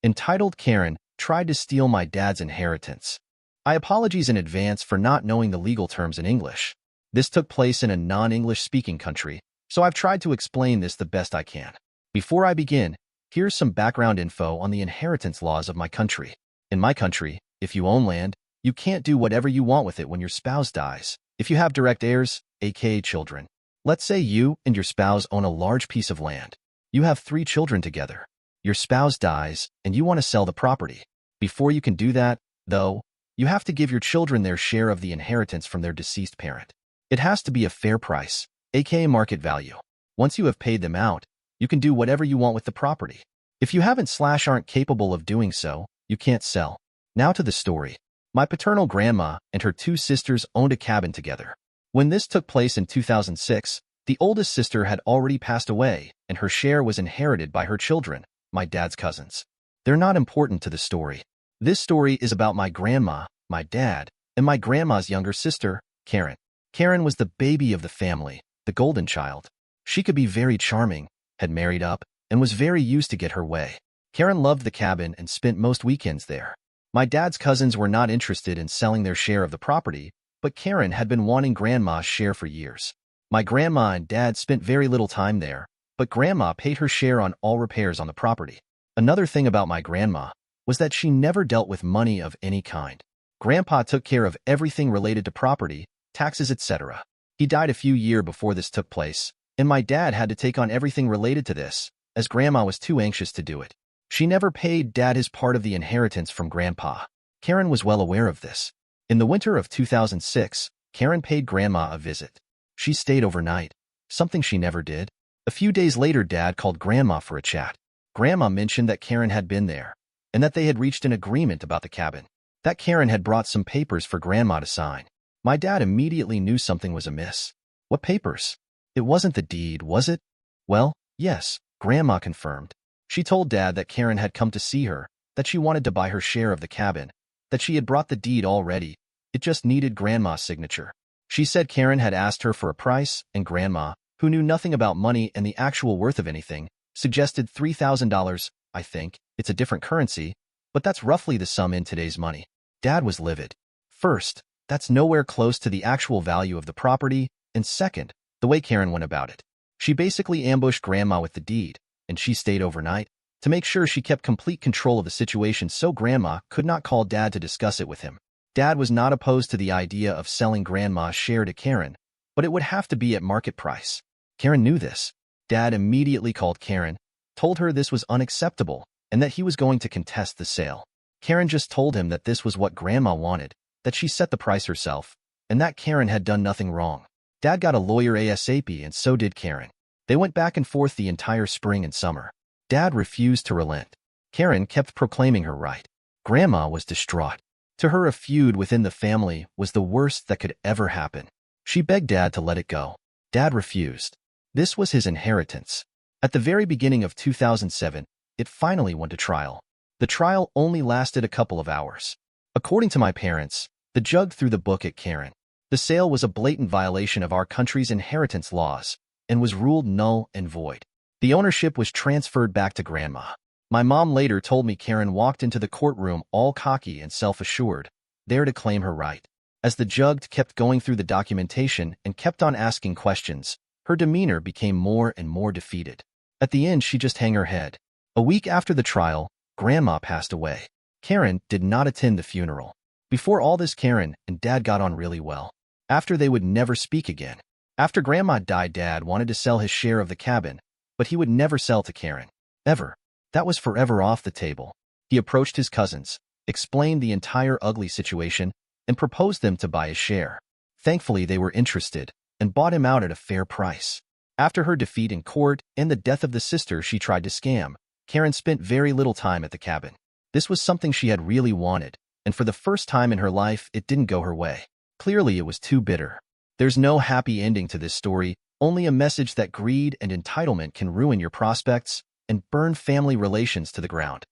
Entitled Karen tried to steal my dad's inheritance. I apologize in advance for not knowing the legal terms in English. This took place in a non-English speaking country, so I've tried to explain this the best I can. Before I begin, here's some background info on the inheritance laws of my country. In my country, if you own land, you can't do whatever you want with it when your spouse dies. If you have direct heirs, aka children, let's say you and your spouse own a large piece of land. You have 3 children together. Your spouse dies, and you want to sell the property. Before you can do that, though, you have to give your children their share of the inheritance from their deceased parent. It has to be a fair price, aka market value. Once you have paid them out, you can do whatever you want with the property. If you haven't/aren't capable of doing so, you can't sell. Now to the story. My paternal grandma and her 2 sisters owned a cabin together. When this took place in 2006, the oldest sister had already passed away, and her share was inherited by her children, my dad's cousins. They're not important to the story. This story is about my grandma, my dad, and my grandma's younger sister, Karen. Karen was the baby of the family, the golden child. She could be very charming, had married up, and was very used to get her way. Karen loved the cabin and spent most weekends there. My dad's cousins were not interested in selling their share of the property, but Karen had been wanting grandma's share for years. My grandma and dad spent very little time there, but grandma paid her share on all repairs on the property. Another thing about my grandma was that she never dealt with money of any kind. Grandpa took care of everything related to property, taxes, etc. He died a few years before this took place, and my dad had to take on everything related to this, as grandma was too anxious to do it. She never paid dad his part of the inheritance from grandpa. Karen was well aware of this. In the winter of 2006, Karen paid grandma a visit. She stayed overnight, something she never did. A few days later, dad called grandma for a chat. Grandma mentioned that Karen had been there, and that they had reached an agreement about the cabin. That Karen had brought some papers for grandma to sign. My dad immediately knew something was amiss. What papers? It wasn't the deed, was it? Well, yes, grandma confirmed. She told dad that Karen had come to see her, that she wanted to buy her share of the cabin, that she had brought the deed already. It just needed grandma's signature. She said Karen had asked her for a price, and grandma, who knew nothing about money and the actual worth of anything, suggested $3,000. I think it's a different currency, but that's roughly the sum in today's money. Dad was livid. First, that's nowhere close to the actual value of the property, and second, the way Karen went about it. She basically ambushed grandma with the deed, and she stayed overnight to make sure she kept complete control of the situation so grandma could not call dad to discuss it with him. Dad was not opposed to the idea of selling grandma's share to Karen, but it would have to be at market price. Karen knew this. Dad immediately called Karen, told her this was unacceptable, and that he was going to contest the sale. Karen just told him that this was what grandma wanted, that she set the price herself, and that Karen had done nothing wrong. Dad got a lawyer ASAP, and so did Karen. They went back and forth the entire spring and summer. Dad refused to relent. Karen kept proclaiming her right. Grandma was distraught. To her, a feud within the family was the worst that could ever happen. She begged Dad to let it go. Dad refused. This was his inheritance. At the very beginning of 2007, it finally went to trial. The trial only lasted a couple of hours. According to my parents, the judge threw the book at Karen. The sale was a blatant violation of our country's inheritance laws and was ruled null and void. The ownership was transferred back to grandma. My mom later told me Karen walked into the courtroom all cocky and self-assured, there to claim her right. As the judge kept going through the documentation and kept on asking questions, her demeanor became more and more defeated. At the end, she just hung her head. A week after the trial, grandma passed away. Karen did not attend the funeral. Before all this, Karen and Dad got on really well. After, they would never speak again. After grandma died, Dad wanted to sell his share of the cabin, but he would never sell to Karen. Ever. That was forever off the table. He approached his cousins, explained the entire ugly situation, and proposed them to buy his share. Thankfully, they were interested and bought him out at a fair price. After her defeat in court and the death of the sister she tried to scam, Karen spent very little time at the cabin. This was something she had really wanted, and for the first time in her life, it didn't go her way. Clearly, it was too bitter. There's no happy ending to this story, only a message that greed and entitlement can ruin your prospects and burn family relations to the ground.